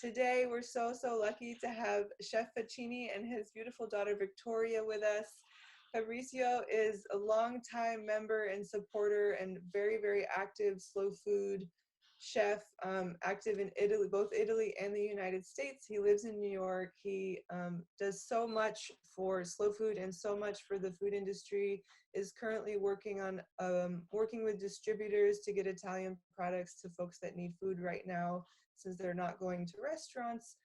Today, we're so lucky to have Chef Facchini and his beautiful daughter Victoria with us. Fabrizio is a longtime member and supporter and very active slow food chef, active in Italy, both Italy and the United States. He lives in New York. He does so much for slow food and so much for the food industry, is currently working on working with distributors to get Italian products to folks that need food right now, since they're not going to restaurants.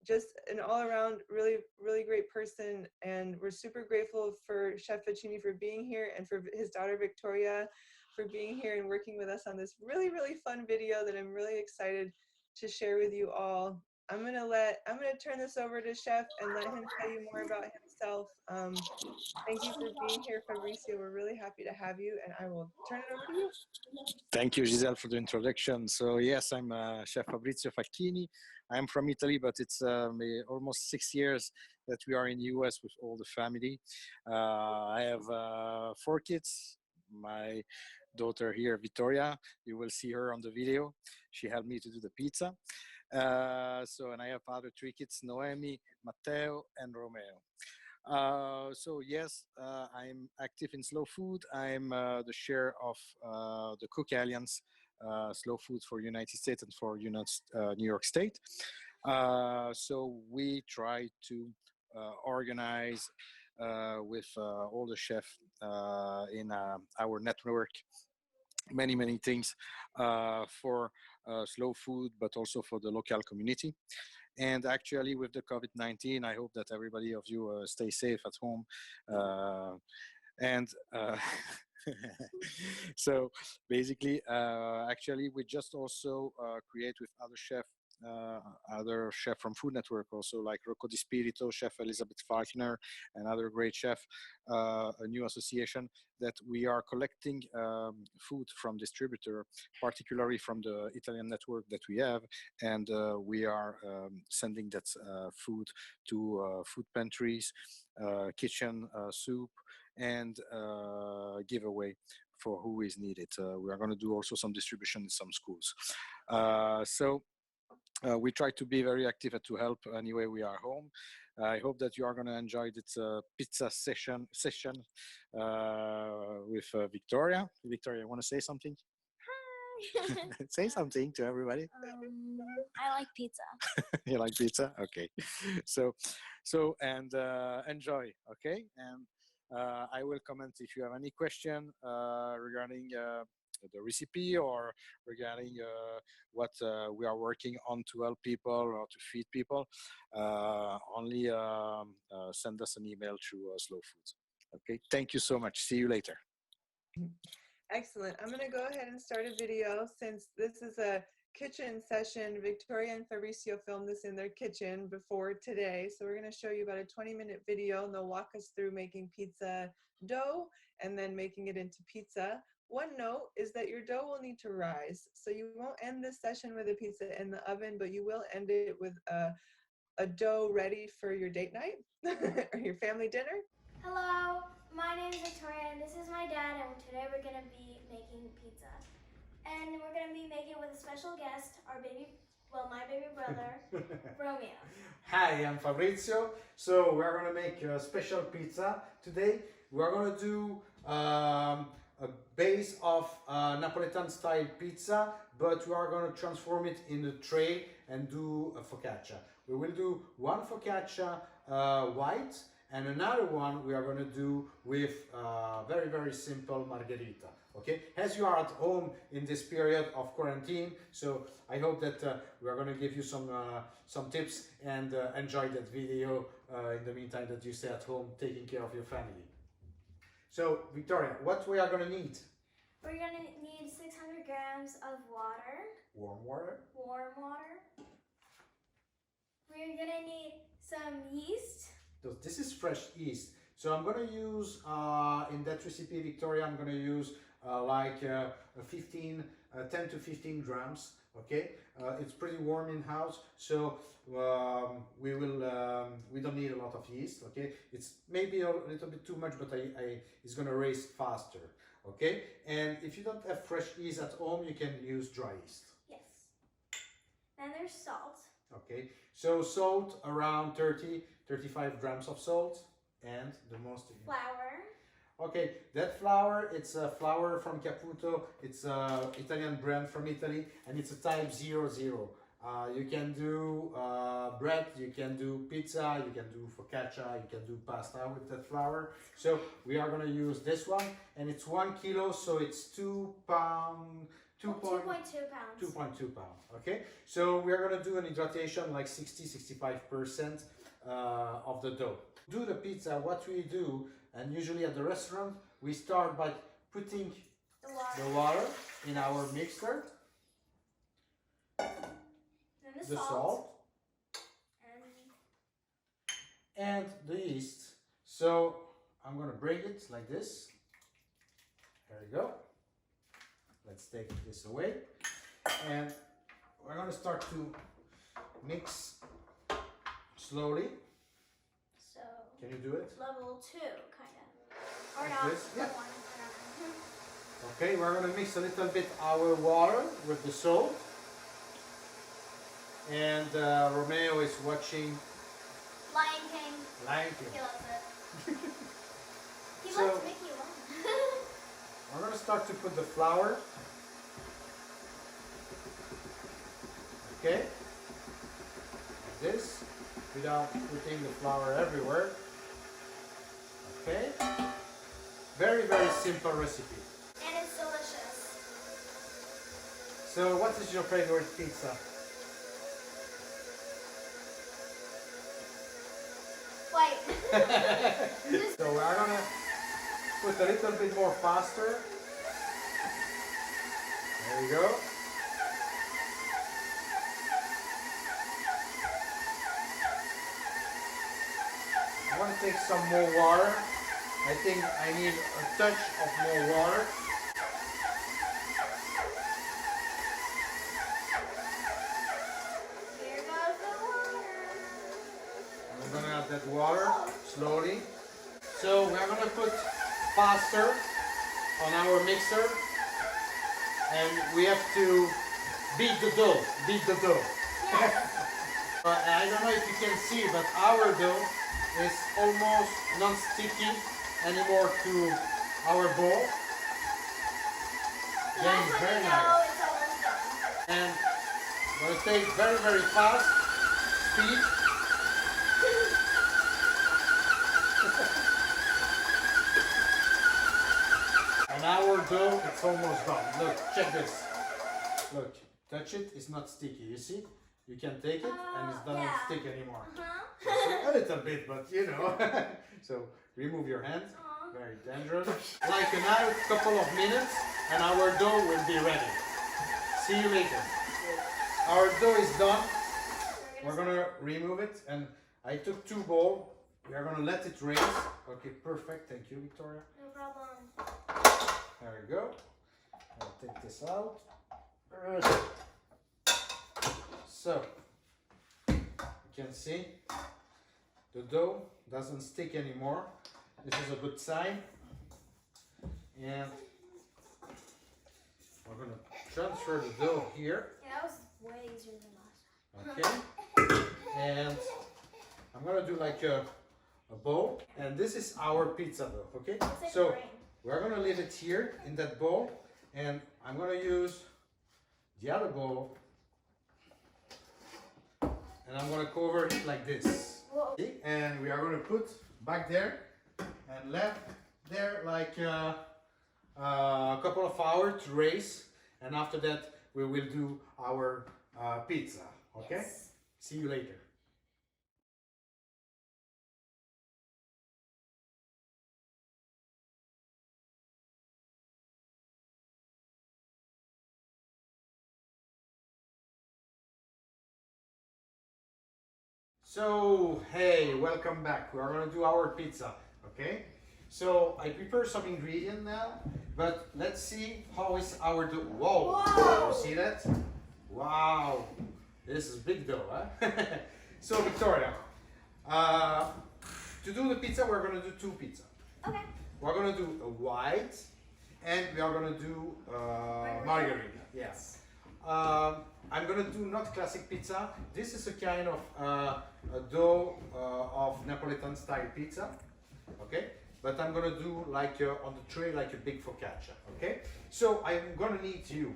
Just an all-around really great person, and we're super grateful for Chef Facchini for being here, and for his daughter Victoria for being here and working with us on this really fun video that I'm really excited to share with you all. I'm gonna turn this over to Chef and let him tell you more about himself. Thank you for being here, Fabrizio. We're really happy to have you, and I will turn it over to you. Thank you, Giselle, for the introduction. So yes, I'm Chef Fabrizio Facchini. I'm from Italy, but it's almost 6 years that we are in the US with all the family. I have 4 kids. My daughter here, Vittoria, you will see her on the video. She helped me to do the pizza. And I have other 3 kids, Noemi, Matteo, and Romeo. So yes, I'm active in slow food. I'm the chair of the Cook Alliance Slow Food for United States and for New York State. So we try to organize with all the chefs in our network many things for slow food, but also for the local community. And actually, with the COVID-19, I hope that everybody of you stay safe at home. So basically, actually, we just also create with other chef from Food Network, also like Rocco Di Spirito, Chef Elizabeth Falconer, and other great chef, a new association that we are collecting food from distributor, particularly from the Italian network that we have, and we are sending that food to food pantries, kitchen soup, and giveaway for who is needed. We are going to do also some distribution in some schools. We try to be very active to help anyway we are home. I hope that you are going to enjoy this pizza session with Victoria. Victoria, you want to say something? Hi. Say something to everybody. I like pizza. You like pizza? Okay. So enjoy, okay? And I will comment if you have any question regarding the recipe or regarding what we are working on to help people or to feed people. Only send us an email through Slow Foods. Okay, thank you so much. See you later. Excellent. I'm going to go ahead and start a video. Since this is a kitchen session, Victoria and Fabrizio filmed this in their kitchen before today. So we're going to show you about a 20-minute video, and they'll walk us through making pizza dough and then making it into pizza. One note is that your dough will need to rise. So you won't end this session with a pizza in the oven, but you will end it with a dough ready for your date night or your family dinner. Hello, my name is Victoria, and this is my dad, and today we're going to be making pizza. And we're going to be making it with a special guest, my baby brother, Romeo. Hi, I'm Fabrizio. So we're going to make a special pizza today. We're going to do a base of Napolitan style pizza, but we are going to transform it in a tray and do a focaccia. We will do one focaccia white, and another one we are going to do with very simple margherita. Okay, as you are at home in this period of quarantine, so I hope that we are going to give you some tips and enjoy that video in the meantime that you stay at home taking care of your family. So Victoria, what we are going to need? We're going to need 600 grams of water. Warm water. Warm water. We're going to need some yeast. So this is fresh yeast. So I'm going to use, in that recipe, Victoria, I'm going to use 10 to 15 grams. Okay, it's pretty warm in house, so we don't need a lot of yeast. Okay, it's maybe a little bit too much, but it's going to raise faster. Okay, and if you don't have fresh yeast at home, you can use dry yeast. Yes. Then there's salt. Okay, so salt around 35 grams of salt, and the most Flour. Okay, that flour, it's a flour from Caputo. It's a Italian brand from Italy, and it's a type 00. You can do bread, you can do pizza, you can do focaccia, you can do pasta with that flour. So we are going to use this one, and it's 1 kilo, so it's 2 pounds. 2.2 pounds. 2.2 pounds. Okay, so we are going to do an hydratation like 65% of the dough. Do the pizza, what we do, and usually at the restaurant, we start by putting the water in our mixer, and the salt, and and the yeast. So I'm going to break it like this. There we go. Let's take this away, and we're going to start to mix slowly. so Can you do it? level 2, kind of. Or Like not. this? Yeah. Level 1. I don't know. Okay, we're going to mix a little bit our water with the salt. And Romeo is watching Lion King. Lion He King. loves it. He So- loves Mickey Mouse. We're going to start to put the flour. Okay, like this, without putting the flour everywhere. Okay, very, very simple recipe. And it's delicious. So what is your favorite pizza? Wait. So we're going to put a little bit more faster. There we go. I want to take some more water. I think I need a touch of more water. Here goes the water. I'm going to add that water slowly. So we're going to put faster on our mixer, and we have to beat the dough. Beat the dough. But I don't know if you can see, but our dough is almost non-sticky anymore to our bowl. So Getting that's when very you nice. know it's almost done. And I'm going to take very, very fast speed. And our dough, it's almost done. Look, check this. Look, touch it, it's not sticky. You see? You can take it and it doesn't yeah. stick anymore. Uh-huh. A little bit, but you know. So remove your hand. Aw. Very dangerous. Like another couple of minutes and our dough will be ready. See you later. Our dough is done. We're gonna remove it, and I took 2 bowls. We are gonna let it raise. Okay, perfect. Thank you, Victoria. No problem. There we go. I'll take this out. So, you can see the dough doesn't stick anymore. This is a good sign. And we're gonna transfer the dough here. Yeah, that was way easier than last Okay. And I'm gonna do like a bowl. And this is our pizza dough, okay? time. Looks like So rain. we're gonna leave it here in that bowl. And I'm gonna use the other bowl. And I'm gonna cover it like this. Whoa. See? And we are gonna put back there and left there like a couple of hours to raise. And after that, we will do our pizza, okay? Yes. See you later. So, hey, welcome back. We are gonna do our pizza, okay? So, I prepare some ingredient now, but let's see how is our dough. Whoa! Whoa! You see that? Wow! This is big dough, huh? So, Victoria, to do the pizza, we're gonna do 2 pizza. Okay. We're gonna do a white, and we are gonna do margarita. Yes. I'm gonna do not classic pizza. This is a kind of a dough of Napolitan style pizza, okay? But I'm gonna do like on the tray like a big focaccia, okay? So I'm gonna need you.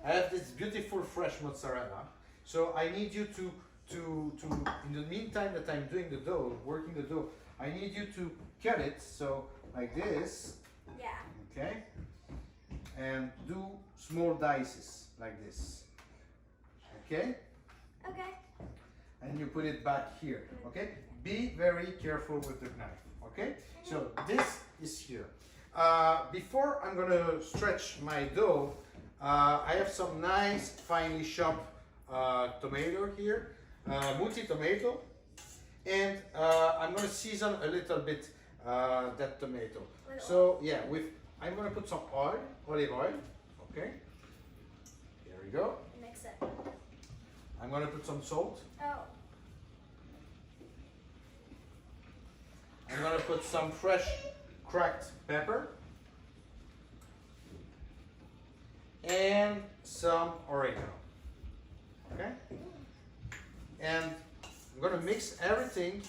I have this beautiful fresh mozzarella. So I need you to in the meantime that I'm doing the dough, working the dough, I need you to cut it so like this, Yeah. okay? And do small dices like this, okay? Okay. And you put it back here, okay? Be very careful with the knife, okay? So this is here. Before I'm gonna stretch my dough, I have some nice finely chopped tomato here, multi tomato, and I'm gonna season a little bit that tomato. So yeah, I'm gonna put some oil, olive oil, okay? Here we go. Mix it. I'm gonna put some salt. Oh. I'm gonna put some fresh cracked pepper and some oregano. Okay? And I'm gonna mix everything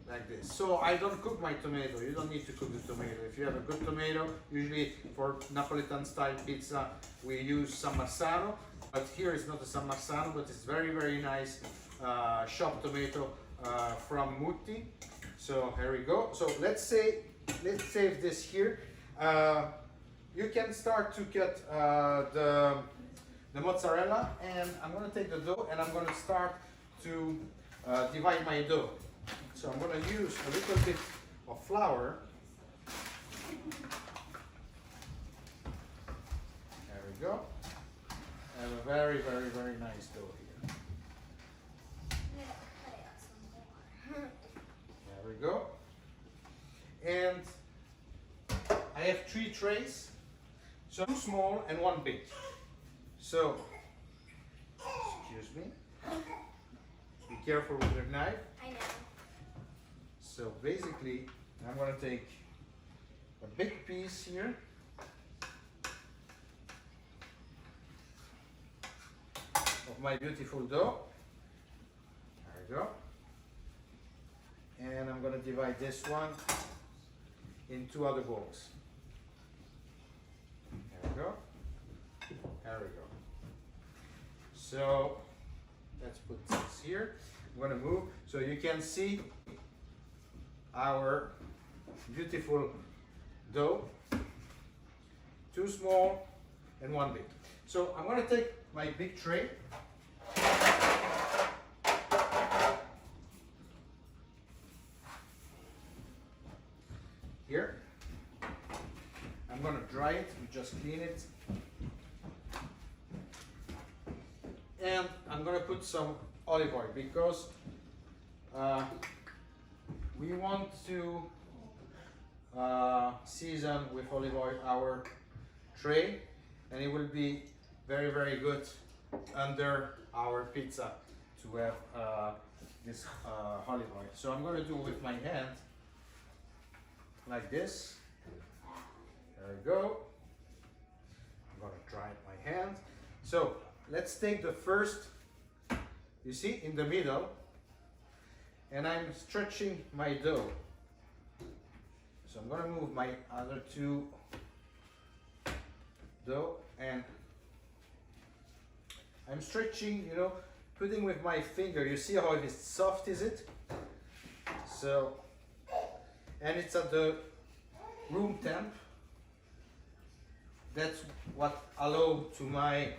like this. So I don't cook my tomato. You don't need to cook the tomato. If you have a good tomato, usually for Napolitan style pizza we use San Marzano, but here it's not a San Marzano, but it's very nice chopped tomato from Mutti. So here we go. So let's save this here. You can start to cut the mozzarella, and I'm gonna take the dough and I'm gonna start to divide my dough. So I'm gonna use a little bit of flour. There we go. I have a very nice dough here. I'm gonna cut it out some more. There we go. And I have 3 trays. So 2 small and 1 big. So, excuse me. Be careful with your knife. I know. So basically, I'm gonna take a big piece here. Of my beautiful dough. There we go. And I'm gonna divide this one in 2 other bowls. There we go. There we go. So let's put this here. I'm gonna move so you can see our beautiful dough. 2 small and 1 big. So I'm gonna take my big tray. Here. I'm gonna dry it and just clean it. And I'm gonna put some olive oil because we want to season with olive oil our tray, and it will be very good under our pizza to have this olive oil. So I'm gonna do it with my hand like this. There we go. I'm gonna dry my hand. So let's take the first, you see, in the middle, and I'm stretching my dough. So I'm gonna move my other 2 dough, and I'm stretching, you know, putting with my finger. You see how it's soft, is it? So, and it's at the room temp. That's what allows to my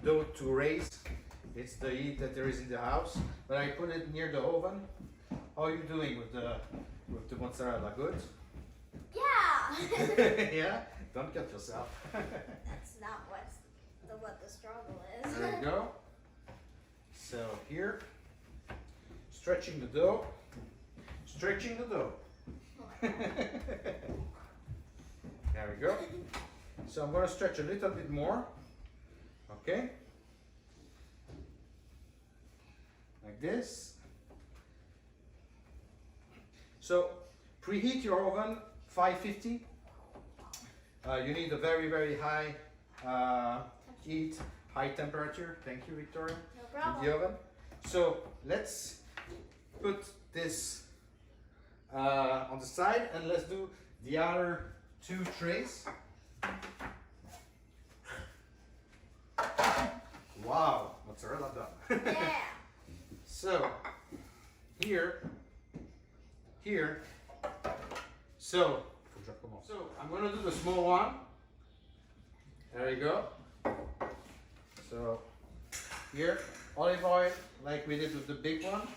dough to raise. It's the heat that there is in the house, but I put it near the oven. How are you doing with the mozzarella? Good? Yeah. Yeah? Don't cut yourself. That's not what the struggle is. There we go. So here, stretching the dough. Stretching the dough. There we go. So I'm going to stretch a little bit more. Okay. Like this. So preheat your oven 550. You need a very high heat, high temperature. Thank you, Victoria. No In problem. the oven. So let's put this on the side and let's do the other 2 trays. Wow, mozzarella done. Yeah. So here, so I'm gonna do the small one. There you go. So here, olive oil like we did with the big one.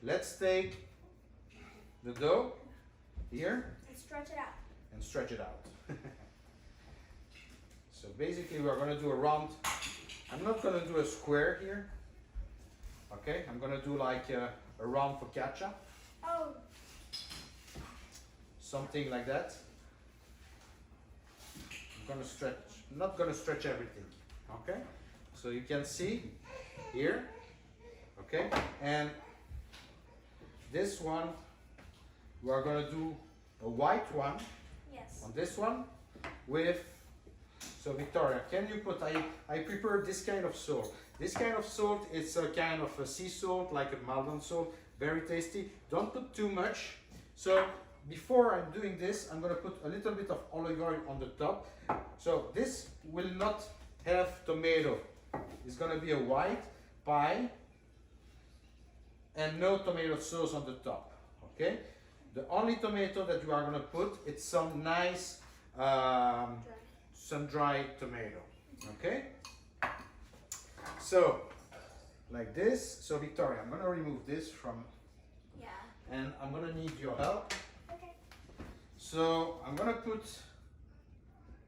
Let's take the dough here And stretch it out. and stretch it out. So basically we're gonna do a round. I'm not gonna do a square here. Okay, I'm gonna do like a round focaccia, Oh, something like that. I'm gonna stretch, not gonna stretch everything. Okay, so you can see here. Okay, and this one we are gonna do a white one yes. on this one with. So Victoria, can you put, I prepared this kind of salt. This kind of salt is a kind of a sea salt, like a Maldon salt, very tasty. Don't put too much. So before I'm doing this, I'm gonna put a little bit of olive oil on the top. So this will not have tomato. It's gonna be a white pie and no tomato sauce on the top, okay? The only tomato that you are gonna put, it's some nice, some dry tomato, okay? So, like this. So Victoria, I'm gonna remove this from, Yeah. and I'm gonna need your help. Okay. So I'm gonna put,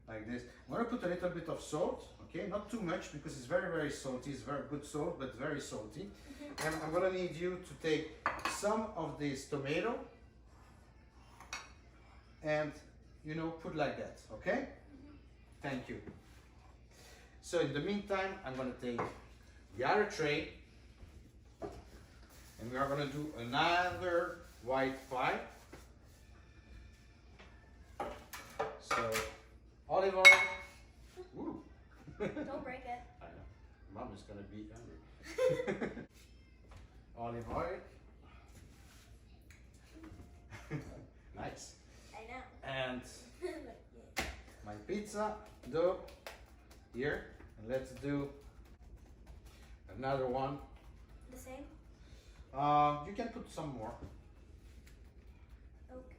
like this, I'm gonna put a little bit of salt, okay? Not too much because it's very, very salty. It's very good salt, but very salty. And I'm gonna need you to take some of this tomato and, you know, put like that, okay? Thank you. So in the meantime, I'm gonna take the other tray and we are gonna do another white pie. So olive oil. Ooh. Don't break it. I know. Mom is gonna be hungry. Olive oil. Nice. I know. And my pizza dough here. And let's do another one. The same? You can put some more. Okay.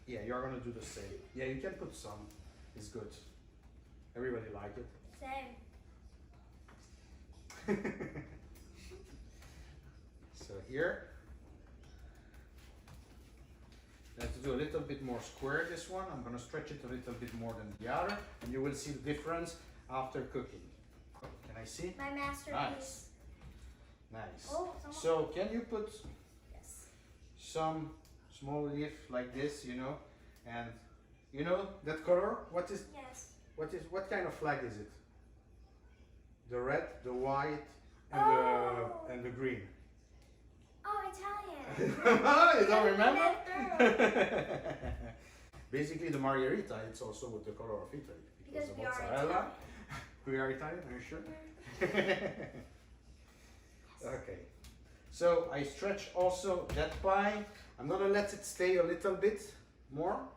Yeah, you're gonna do the same. Yeah, you can put some. It's good. Everybody like it. Same. So here, let's do a little bit more square this one. I'm gonna stretch it a little bit more than the other, and you will see the difference after cooking. Can I see? My masterpiece. Nice. Oh, someone. So can you put Yes. some small leaf like this, you know, and you know that color? Yes. What kind of flag is it? The red, the white, and Oh. the green. Oh, Italian. You don't remember? Through. Basically, the margherita, it's also with the color of Italy. Because the we are mozzarella. Italian. We are Italian, are you sure? Okay. So I stretch also that pie. I'm gonna let it stay a little bit more.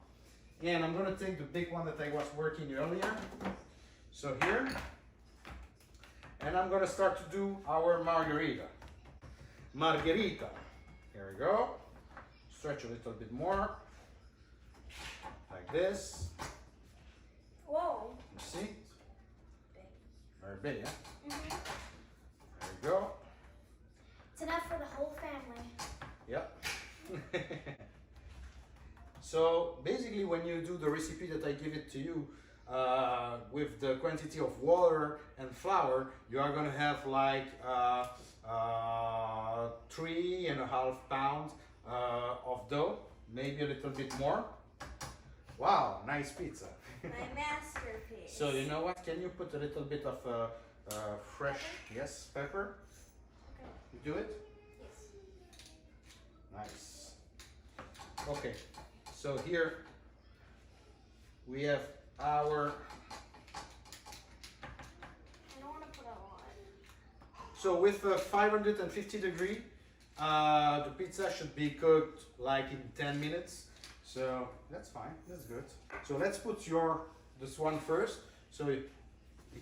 And I'm gonna take the big one that I was working earlier. So here. And I'm gonna start to do our margherita. Margherita. Here we go. Stretch a little bit more. Like this. Whoa. You see? Big. Very big, yeah? Mm-hmm. There we go. It's enough for the whole family. Yep. So basically when you do the recipe that I give it to you with the quantity of water and flour, you are gonna have like 3.5 pounds of dough, maybe a little bit more. Wow, nice pizza. My masterpiece. So you know what, can you put a little bit of fresh, yes, pepper? Okay. You do it? Yes. Nice. Okay, so here we have our. I don't want to put a lot. So with 550 degree, the pizza should be cooked like in 10 minutes. So that's fine, that's good. So let's put this one first, so you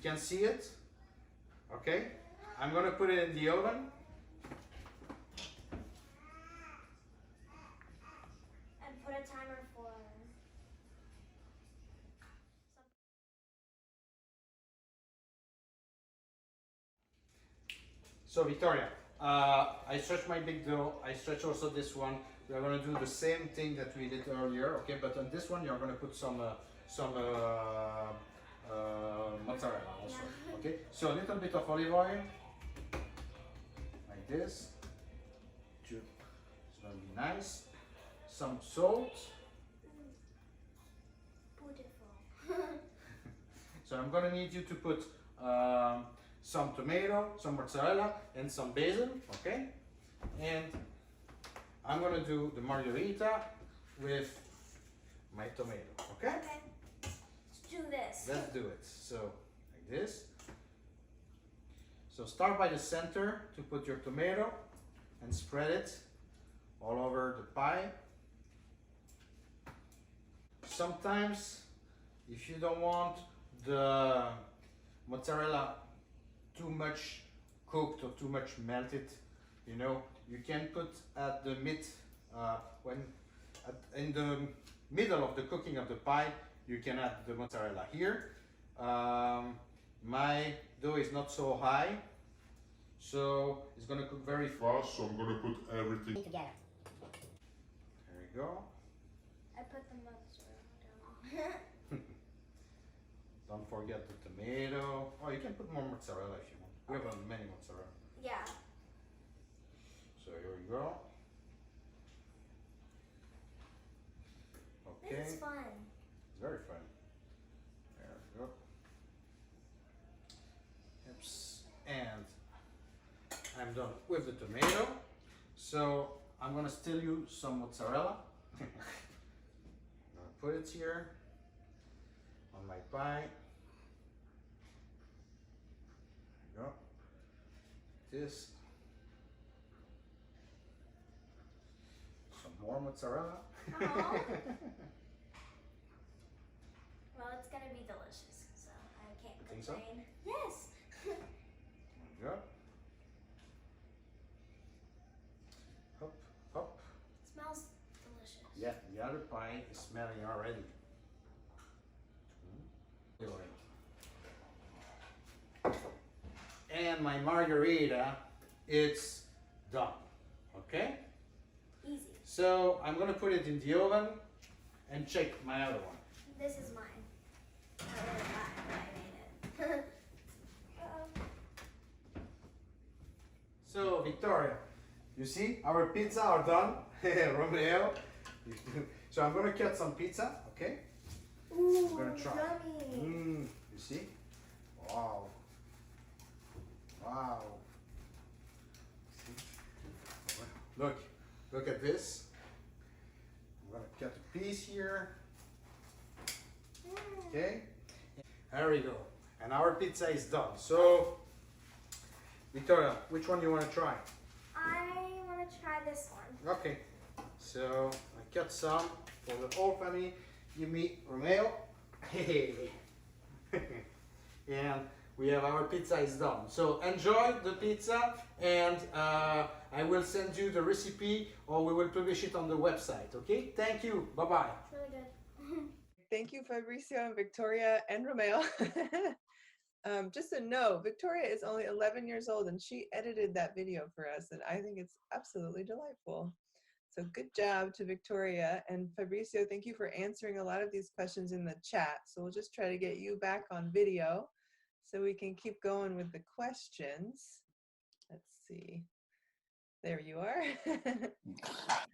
can see it. Okay, I'm gonna put it in the oven. And put a timer for. So Victoria, I stretch my big dough, I stretch also this one. We are gonna do the same thing that we did earlier, okay? But on this one, you're gonna put some mozzarella also, okay? So a little bit of olive oil, like this. It's gonna be nice. Some salt. Beautiful. So I'm gonna need you to put some tomato, some mozzarella, and some basil, okay? And I'm gonna do the margherita with my tomato, okay? Okay. Let's do this. Let's do it. So, like this. So start by the center to put your tomato and spread it all over the pie. Sometimes, if you don't want the mozzarella too much cooked or too much melted, you know, you can put at the in the middle of the cooking of the pie, you can add the mozzarella here. My dough is not so high, so it's gonna cook very fast. So I'm gonna put everything together. There we go. I put the mozzarella down. Don't forget the tomato. Oh, you can put more mozzarella if you want. We have many mozzarella. Yeah. So here we go. Okay. This is fun. It's very fun. There we go. Oops. And I'm done with the tomato. So I'm gonna still use some mozzarella. I'm gonna put it here on my pie. There we go. This. Some more mozzarella. Aw. Well, it's gonna be delicious, so I can't You think so? complain. Yes. There we go. Hop, hop. Smells delicious. Yeah, the other pie is smelling already. And my margarita, it's done. Okay? Easy. So I'm gonna put it in the oven and check my other one. This is mine. I made it. So Victoria, you see our pizza are done. Romeo. So I'm gonna cut some pizza, okay? Ooh, I'm gonna try. yummy. You see? Wow. Wow. Look at this. I'm gonna cut a piece here. Okay. There we go. And our pizza is done. So, Victoria, which one you want to try? I want to try this one. Okay. So I cut some for the whole family. Give me Romeo. Hey. And we have our pizza is done. So enjoy the pizza, and I will send you the recipe, or we will publish it on the website. Okay? Thank you. Bye bye. It's really good. Thank you, Fabrizio and Victoria and Romeo. Just a note, Victoria is only 11 years old and she edited that video for us, and I think it's absolutely delightful. So good job to Victoria. And Fabrizio, thank you for answering a lot of these questions in the chat. So we'll just try to get you back on video so we can keep going with the questions. Let's see. There you are.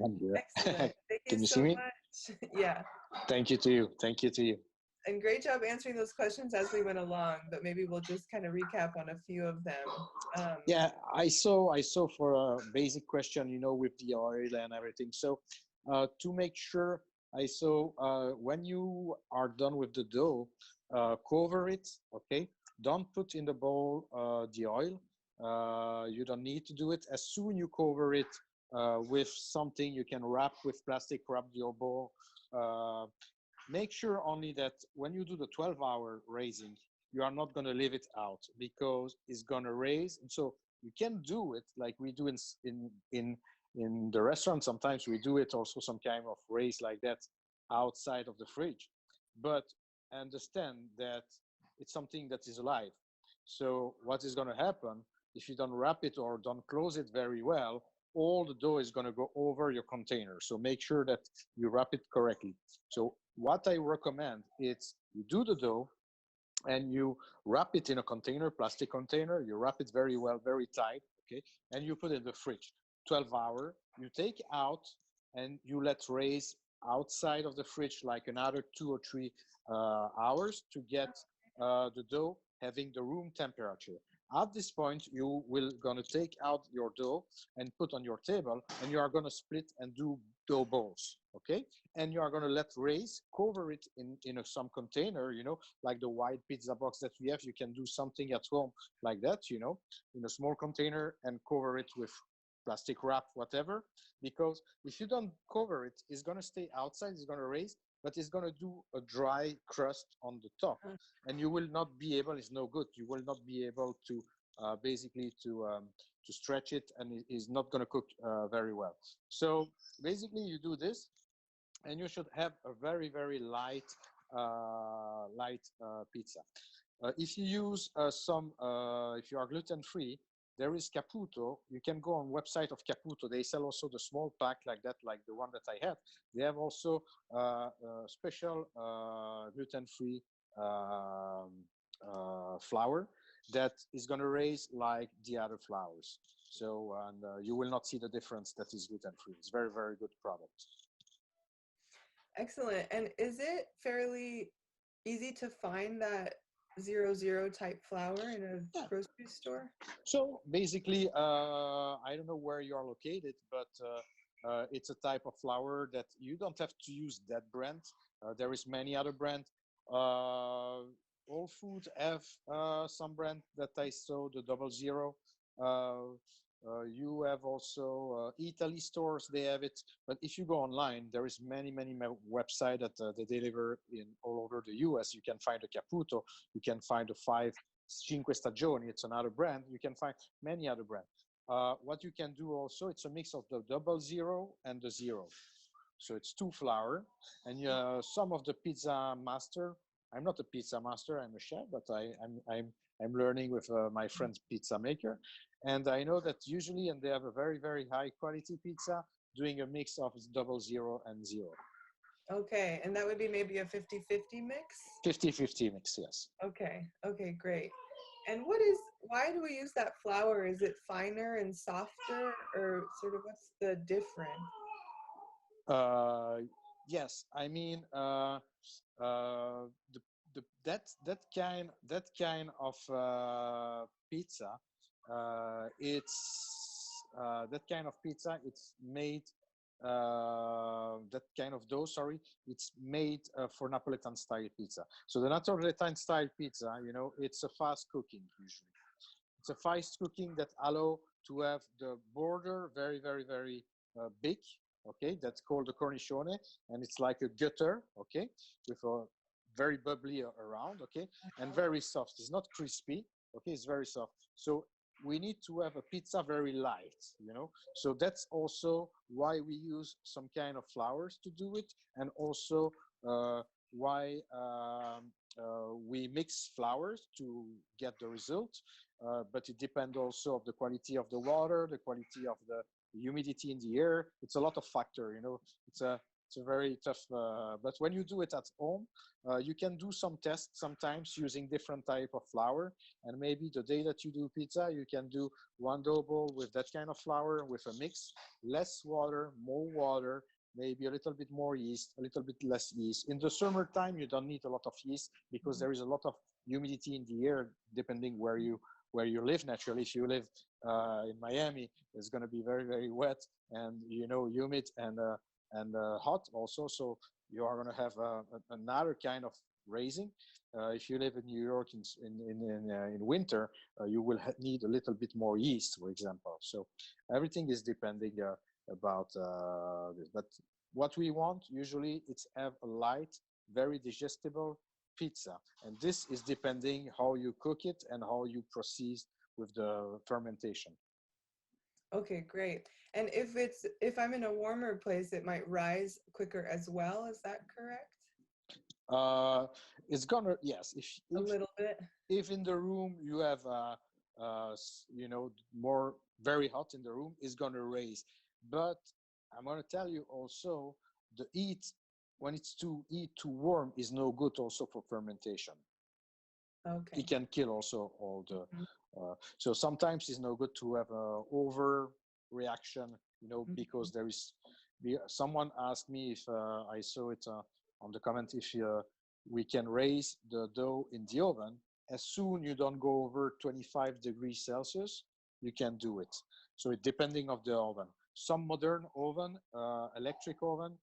I'm here. Excellent. Thank Can you so see me? much. Yeah. Thank you to you. Thank you to you. And great job answering those questions as we went along, but maybe we'll just kind of recap on a few of them. Yeah, I saw for a basic question, you know, with the oil and everything. So to make sure I saw when you are done with the dough, cover it, okay? Don't put in the bowl the oil. You don't need to do it. As soon you cover it with something, you can wrap with plastic, wrap your bowl. Uh, Make sure only that when you do the 12-hour raising, you are not going to leave it out because it's going to raise. And so you can do it like we do in the restaurant. Sometimes we do it also some kind of raise like that outside of the fridge. But understand that it's something that is alive. So what is going to happen if you don't wrap it or don't close it very well? All the dough is going to go over your container. So make sure that you wrap it correctly. So what I recommend is you do the dough and you wrap it in a container, plastic container. You wrap it very well, very tight, okay? And you put it in the fridge, 12 hour. You take out and you let raise outside of the fridge like another 2 or 3 hours to get the dough having the room temperature. At this point, you will gonna take out your dough and put on your table, and you are gonna split and do dough balls, okay? And you are gonna let raise, cover it in some container, like the white pizza box that we have. You can do something at home like that, in a small container and cover it with plastic wrap, whatever. Because if you don't cover it, it's gonna stay outside, it's gonna raise, but it's gonna do a dry crust on the top, and you will not be able. It's no good. You will not be able to basically to stretch it, and it is not gonna cook very well. So basically, you do this, and you should have a very very light pizza. If you use if you are gluten free, there is Caputo. You can go on website of Caputo. They sell also the small pack like that, like the one that I had. They have also special gluten free flour that is going to raise like the other flours. So, and you will not see the difference that is gluten free. It's very, very good product. Excellent. And is it fairly easy to find that 00 type flour in a grocery store? So basically, I don't know where you are located, but it's a type of flour that you don't have to use that brand. There is many other brand. All food have some brand that I saw, the 00. You have also Italy stores, they have it. But if you go online, there is many websites that they deliver in all over the US. You can find a Caputo, you can find a 5 Stagioni, it's another brand. You can find many other brands. What you can do also, it's a mix of the 00 and the 0. So it's 2 flour, and some of the pizza master. I'm not a pizza master, I'm a chef, but I'm learning with my friend's pizza maker. And I know that usually, and they have a very, very high quality pizza, doing a mix of 00 and 0. Okay, and that would be maybe a 50-50 mix? 50-50 mix, yes. Okay, great. And why do we use that flour? Is it finer and softer, or sort of what's the difference? Yes, I mean, that kind of pizza, that kind of pizza. It's made that kind of dough. Sorry, it's made for Napolitan style pizza. So the Napolitan style pizza, it's a fast cooking usually. It's a fast cooking that allow to have the border very, very, very big. Okay, that's called the cornicione, and it's like a gutter. Okay, with a very bubbly around. Okay, and very soft. It's not crispy. Okay, it's very soft. So we need to have a pizza very light. So that's also why we use some kind of flours to do it, and also why we mix flours to get the result. But it depends also of the quality of the water, the quality of the humidity in the air. It's a lot of factor. It's a very tough. But when you do it at home, you can do some tests sometimes using different type of flour. And maybe the day that you do pizza, you can do one dough ball with that kind of flour with a mix, less water, more water, maybe a little bit more yeast, a little bit less yeast. In the summertime, you don't need a lot of yeast because there is a lot of humidity in the air, depending where you live. Naturally, if you live in Miami, it's going to be very, very wet and humid and hot also. So you are going to have another kind of raising. If you live in New York in winter, you will need a little bit more yeast, for example. So everything is depending about this. But what we want usually it's have a light, very digestible pizza, and this is depending how you cook it and how you proceed with the fermentation. Okay, great. And if I'm in a warmer place, it might rise quicker as well. Is that correct? It's gonna, yes, A little bit. if in the room you have you know, more very hot in the room, it's gonna raise. But I'm gonna tell you also, the heat, when it's too warm, is no good also for fermentation. Okay. It can kill also all the Mhm. so sometimes it's no good to have a over reaction, you know, because there is someone asked me if I saw it on the comment, if we can raise the dough in the oven. As soon you don't go over 25 degrees Celsius, you can do it. So it depending of the oven. Some modern oven, electric oven,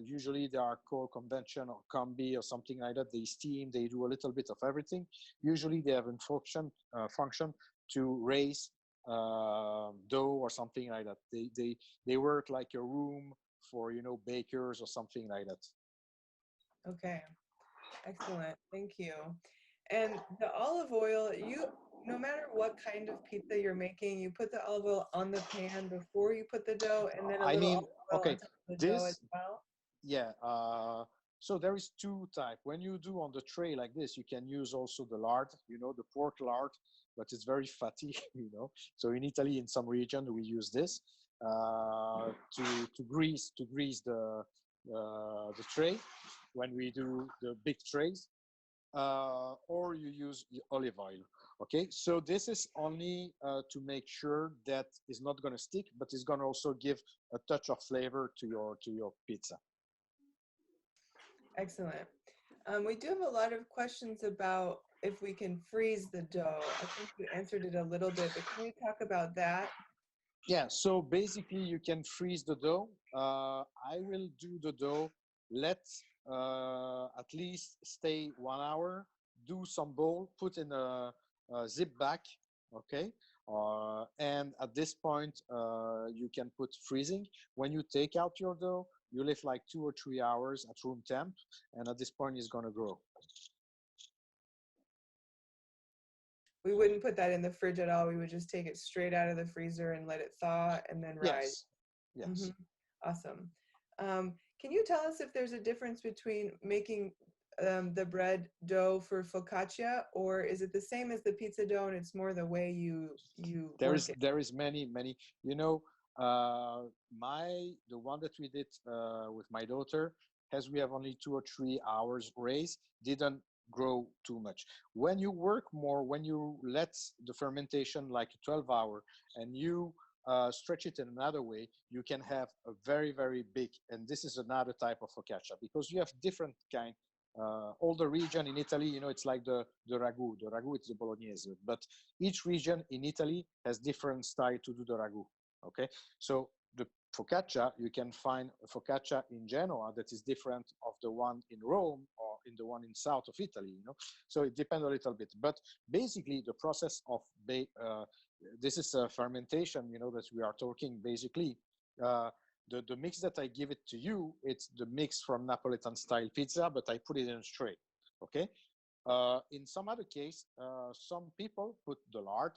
usually they are called convention or combi or something like that. They steam, they do a little bit of everything. Usually they have a function to raise dough or something like that. They work like a room for, you know, bakers or something like that. Okay. Excellent. Thank you. And the olive oil, no matter what kind of pizza you're making, you put the olive oil on the pan before you put the dough, and then a I little mean, olive oil on okay, top of the dough as this, well. yeah. So there is two type. When you do on the tray like this, you can use also the lard, you know, the pork lard, but it's very fatty, you know. So in Italy, in some region, we use this to grease the tray when we do the big trays, or you use the olive oil. Okay, so this is only to make sure that it's not going to stick, but it's going to also give a touch of flavor to your pizza. Excellent. We do have a lot of questions about if we can freeze the dough. I think you answered it a little bit, but can we talk about that? Yeah, so basically you can freeze the dough. I will do the dough, let at least stay 1 hour, do some bowl, put in a zip back, okay? And at this point, you can put freezing. When you take out your dough, you leave like 2 or 3 hours at room temp, and at this point it's gonna grow. We wouldn't put that in the fridge at all. We would just take it straight out of the freezer and let it thaw and then rise. Yes, yes. Awesome. Can you tell us if there's a difference between making the bread dough for focaccia, or is it the same as the pizza dough and it's more the way you work it? There is many, you know, the one that we did with my daughter, as we have only 2 or 3 hours raise, didn't grow too much. When you work more, when you let the fermentation like 12 hour and you stretch it in another way, you can have a very, very big, and this is another type of focaccia, because you have different kind. All the region in Italy, you know, it's like the ragu. The ragu is the bolognese, but each region in Italy has different style to do the ragu. Okay, so the focaccia, you can find a focaccia in Genoa that is different of the one in Rome or in the one in south of Italy, you know. So it depends a little bit, but basically the process of this is a fermentation, you know, that we are talking basically. The mix that I give it to you, it's the mix from Napolitan style pizza, but I put it in a tray. Okay. In some other case, some people put the lard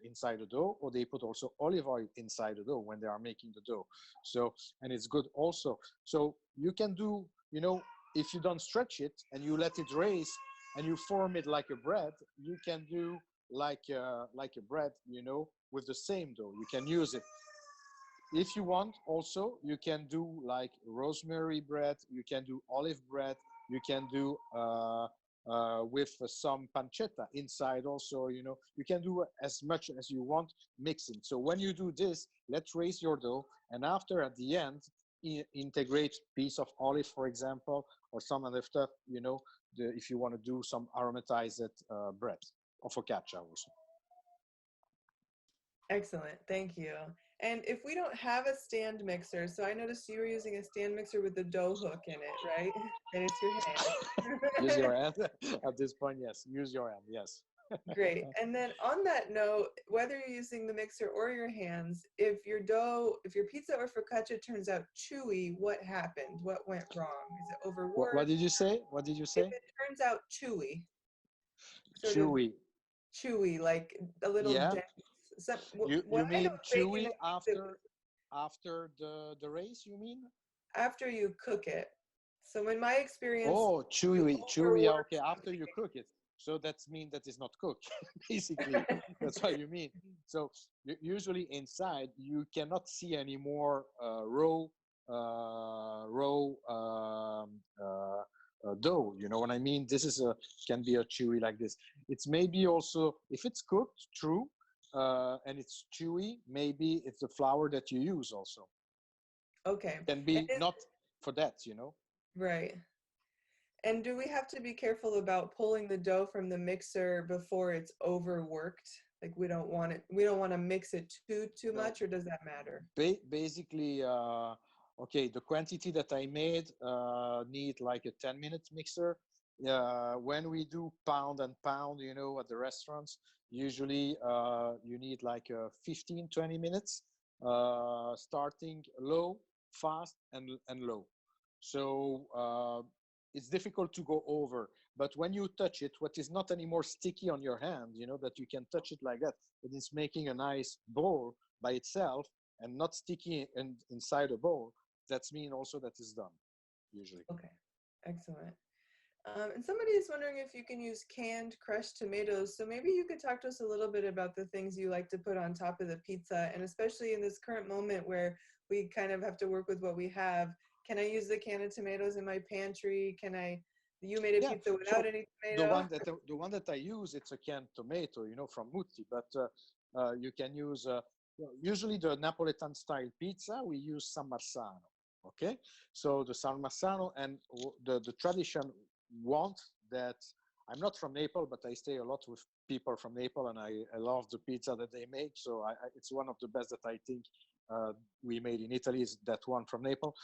inside the dough, or they put also olive oil inside the dough when they are making the dough. So, and it's good also. So you can do, you know, if you don't stretch it and you let it raise and you form it like a bread, you can do like a bread, you know, with the same dough. You can use it. If you want, also, you can do like rosemary bread, you can do olive bread, you can do with some pancetta inside also, you know, you can do as much as you want mixing. So when you do this, let's raise your dough, and after at the end, integrate piece of olive, for example, or some other stuff, you know, if you want to do some aromatized bread or focaccia also. Excellent, thank you. And if we don't have a stand mixer, so I noticed you were using a stand mixer with the dough hook in it, right? And it's your Use hand. your hand. At this point, yes. Use your hand. Yes. Great. And then on that note, whether you're using the mixer or your hands, if your pizza or focaccia turns out chewy, what happened? What went wrong? Is it What overworked? did you say? What did you If say? it turns out chewy, sort of Chewy. chewy, like a little Yeah. dense. What You I know mean baking a chewy pizza after the race? You mean? after you cook it. So in my experience, Oh, you chewy. Yeah, overwork okay, after you cook it. So that's mean that it's not cooked, basically. That's what you mean. So usually inside you cannot see any more raw dough. You know what I mean? This is a can be a chewy like this. It's maybe also if it's cooked, true, and it's chewy. Maybe it's the flour that you use also. okay. Can And be not for that, you know. right. And do we have to be careful about pulling the dough from the mixer before it's overworked? Like we don't want to mix it too No, much, or does that matter? basically, okay, the quantity that I made need like a 10-minute mixer. When we do pound and pound, you know, at the restaurants, usually you need like 15, 20 minutes, starting low, fast, and low. So it's difficult to go over. But when you touch it, what is not anymore sticky on your hand, you know, that you can touch it like that, it is making a nice bowl by itself and not sticky inside a bowl, that's mean also that is done, usually. Okay, excellent. And somebody is wondering if you can use canned crushed tomatoes. So maybe you could talk to us a little bit about the things you like to put on top of the pizza, and especially in this current moment where we kind of have to work with what we have. Can I use the can of tomatoes in my pantry? You made a Yeah, pizza without so any the tomato? one that I use, it's a canned tomato, you know, from Mutti, but you can use, usually the Napoletan style pizza, we use San Marzano, okay? So the San Marzano and the tradition want that, I'm not from Naples, but I stay a lot with people from Naples and I love the pizza that they make. So it's one of the best that I think we made in Italy is that one from Naples.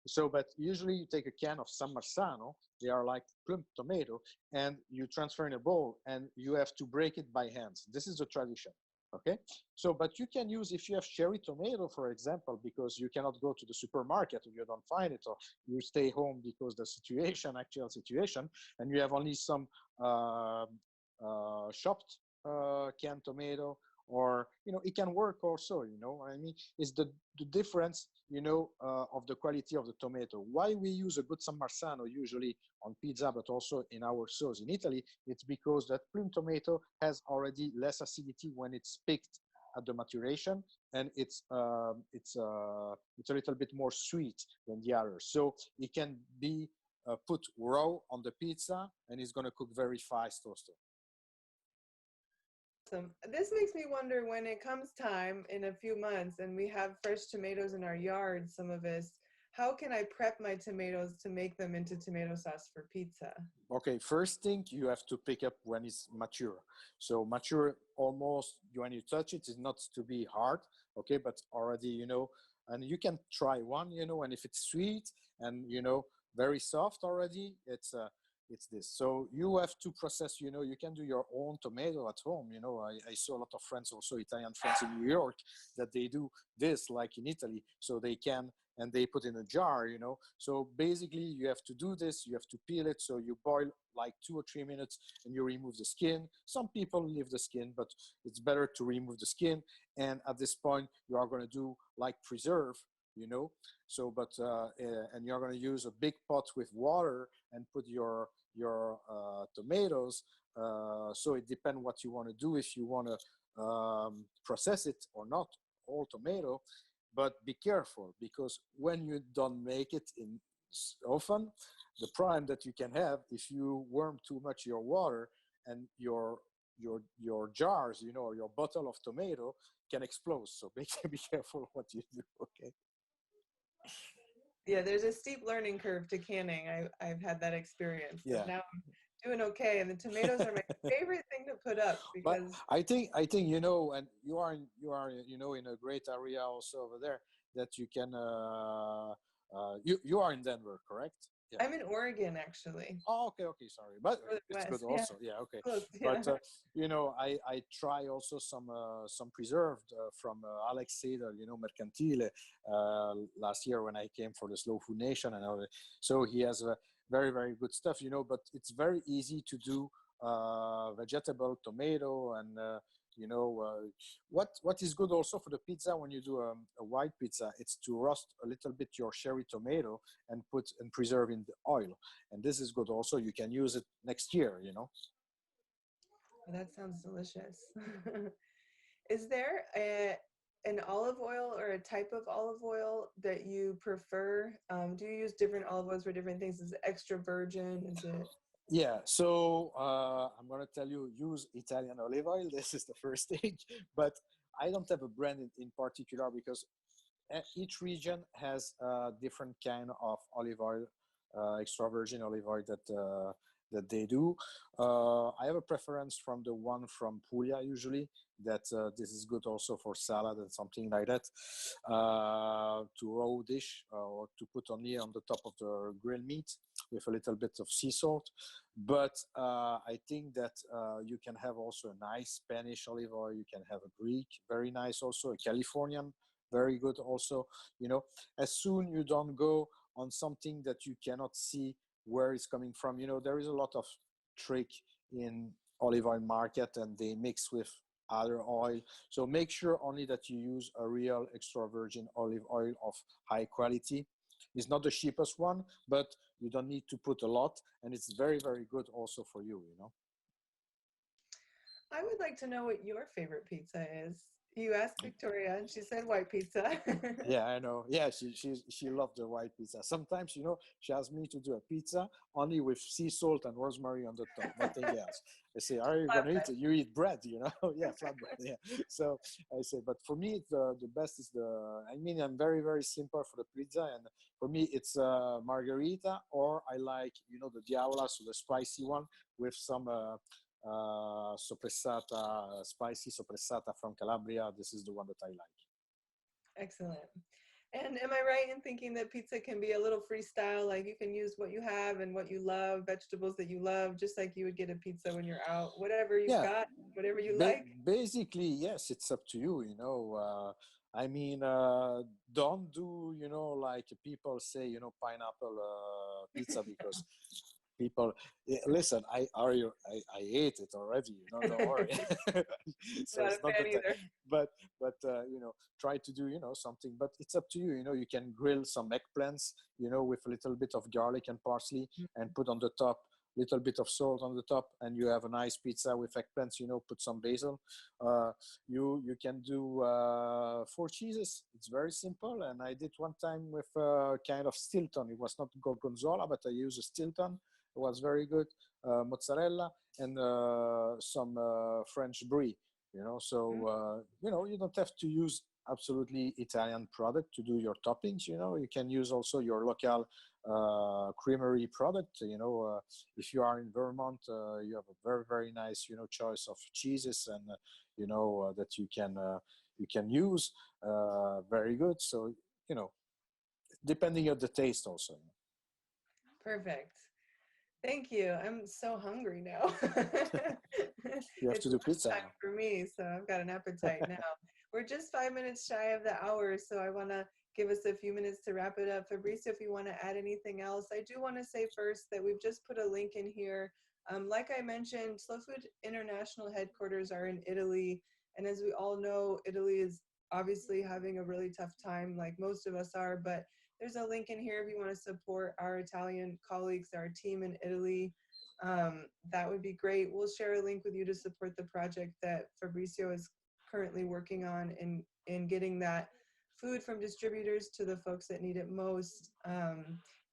So, but usually you take a can of San Marzano, they are like plump tomato, and you transfer in a bowl and you have to break it by hands. This is the tradition. Okay. So, but you can use, if you have cherry tomato, for example, because you cannot go to the supermarket or you don't find it, or you stay home because the situation, actual situation, and you have only some chopped canned tomato, or you know, it can work also. You know what I mean? Is the difference, you know, of the quality of the tomato. Why we use a good San Marzano usually on pizza, but also in our sauce in Italy? It's because that plum tomato has already less acidity when it's picked at the maturation, and it's a little bit more sweet than the others. So it can be put raw on the pizza, and it's going to cook very fast also. Awesome. This makes me wonder when it comes time in a few months and we have fresh tomatoes in our yard, some of us, how can I prep my tomatoes to make them into tomato sauce for pizza? Okay, first thing you have to pick up when it's mature. So mature almost when you touch it is not to be hard, okay, but already, you know, and you can try one, you know, and if it's sweet and, you know, very soft already, it's this. So you have to process, you know, you can do your own tomato at home. You know, I saw a lot of friends, also Italian friends in New York, that they do this like in Italy. So they can, and they put in a jar, you know. So basically you have to do this, you have to peel it. So you boil like 2 or 3 minutes and you remove the skin. Some people leave the skin, but it's better to remove the skin. And at this point you are going to do like preserve, you know. So, but, and you're going to use a big pot with water and put your tomatoes. So it depends what you want to do, if you want to process it or not, all tomato. But be careful, because when you don't make it in often, the problem that you can have, if you warm too much your water and your jars, you know, or your bottle of tomato can explode. So be careful what you do. Okay. Yeah, there's a steep learning curve to canning. I've had that experience. Yeah. Now I'm doing okay. And the tomatoes are my favorite thing to put up But because I think you know, and you know in a great area also over there that you can you are in Denver, correct? Yeah. I'm in Oregon actually. Oh, okay, okay, sorry, but Further it's good west. Yeah, also. Yeah, okay. close. Yeah. But you know, I try also some preserved from Alex Seder, you know, Mercantile, last year when I came for the Slow Food Nation and all that. So he has very good stuff, you know. But it's very easy to do vegetable, tomato, and you know what is good also for the pizza when you do a white pizza. It's to roast a little bit your cherry tomato and put and preserve in the oil, and this is good also. You can use it next year, you know. Well, that sounds delicious. Is there an olive oil or a type of olive oil that you prefer? Do you use different olive oils for different things? Is it extra virgin? Is it? Yeah, so I'm gonna tell you, use Italian olive oil. This is the first stage, but I don't have a brand in particular because each region has a different kind of olive oil, extra virgin olive oil that they do. I have a preference from the one from Puglia usually. That this is good also for salad and something like that. To raw dish or to put only on the top of the grilled meat with a little bit of sea salt. But I think that you can have also a nice Spanish olive oil. You can have a Greek, very nice also, a Californian, very good also. You know, as soon you don't go on something that you cannot see where it's coming from. You know, there is a lot of trick in olive oil market and they mix with other oil. So make sure only that you use a real extra virgin olive oil of high quality. It's not the cheapest one, but you don't need to put a lot, and it's very good also for you, you know. I would like to know what your favorite pizza is. You asked Victoria, and she said white pizza. Yeah, I know. Yeah, she loved the white pizza. Sometimes, you know, she asks me to do a pizza only with sea salt and rosemary on the top, nothing else. I say, "Are you gonna eat it? You eat bread, you know?" Yeah, flatbread. Yeah. So I say, but for me, the best is the. I mean, I'm very simple for the pizza, and for me, it's margarita, or I like, you know, the diavola, so the spicy one with some. Soppressata, spicy soppressata from Calabria. This is the one that I like. Excellent. And am I right in thinking that pizza can be a little freestyle? Like you can use what you have and what you love, vegetables that you love, just like you would get a pizza when you're out. Whatever you've Yeah, got, whatever you like. basically, yes, it's up to you. You know, I mean, don't do, you know, like people say, you know, pineapple pizza because people listen. I ate it already. You know, don't worry. So Not a it's not fan that. either. But you know, try to do, you know, something. But it's up to you. You know, you can grill some eggplants, you know, with a little bit of garlic and parsley, and put on the top little bit of salt on the top, and you have a nice pizza with eggplants. You know, put some basil. You can do 4 cheeses. It's very simple, and I did one time with kind of Stilton. It was not gorgonzola, but I used a Stilton. It was very good. Mozzarella and some French brie. You know, so you know, you don't have to use absolutely Italian product to do your toppings. You know, you can use also your local creamery product. You know, if you are in Vermont, you have a very nice, you know, choice of cheeses, and you know, that you can use. Very good. So, you know, depending on the taste also. Perfect. Thank you. I'm so hungry now. You have It's to do pizza lunchtime now. for me, so I've got an appetite now. We're just 5 minutes shy of the hour, so I want to give us a few minutes to wrap it up. Fabrizio, if you want to add anything else, I do want to say first that we've just put a link in here. Like I mentioned, Slow Food International headquarters are in Italy, and as we all know, Italy is obviously having a really tough time, like most of us are, but there's a link in here if you want to support our Italian colleagues, our team in Italy. That would be great. We'll share a link with you to support the project that Fabrizio is currently working on in getting that food from distributors to the folks that need it most.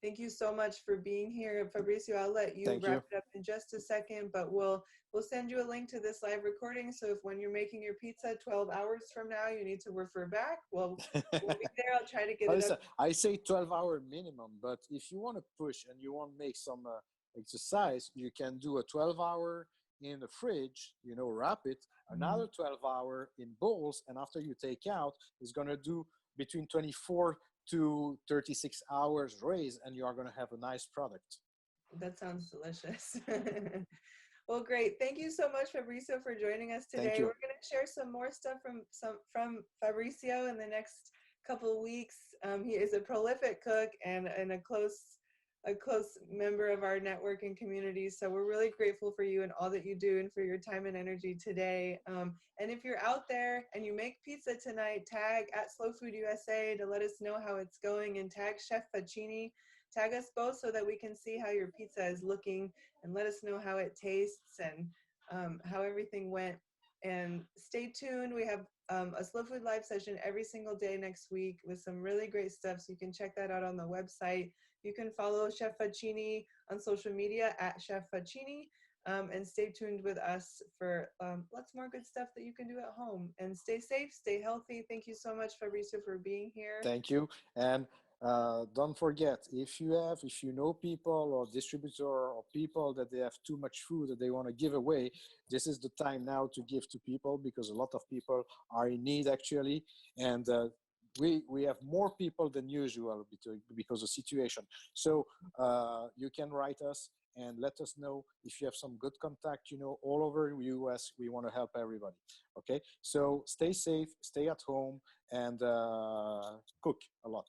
Thank you so much for being here. Fabrizio, I'll let you Thank wrap you. it up in just a second, but we'll send you a link to this live recording. So if when you're making your pizza 12 hours from now, you need to refer back, well, we'll be there. I'll try to get it Listen, up. I say 12-hour minimum, but if you want to push and you want to make some exercise, you can do a 12-hour in the fridge, wrap it, another 12-hour in bowls, and after you take out, it's going to do between 24 to 36 hours raise, and you are going to have a nice product. That sounds delicious. Well, great. Thank you so much, Fabrizio, for joining us today. Thank you. We're going to share some more stuff from Fabrizio in the next couple of weeks. He is a prolific cook and a close member of our network and community. So we're really grateful for you and all that you do and for your time and energy today. And if you're out there and you make pizza tonight, tag at Slow Food USA to let us know how it's going, and tag Chef Facchini. Tag us both so that we can see how your pizza is looking, and let us know how it tastes and how everything went. And stay tuned. We have a Slow Food Live session every single day next week with some really great stuff. So you can check that out on the website. You can follow Chef Facchini on social media at Chef Facchini. And stay tuned with us for lots more good stuff that you can do at home. And stay safe, stay healthy. Thank you so much, Fabrizio, for being here. Thank you. And don't forget, if you know people or distributor or people that they have too much food that they want to give away, this is the time now to give to people, because a lot of people are in need actually. And we have more people than usual because of the situation. So you can write us and let us know if you have some good contact, all over the US. We want to help everybody. Okay, so stay safe, stay at home, and cook a lot.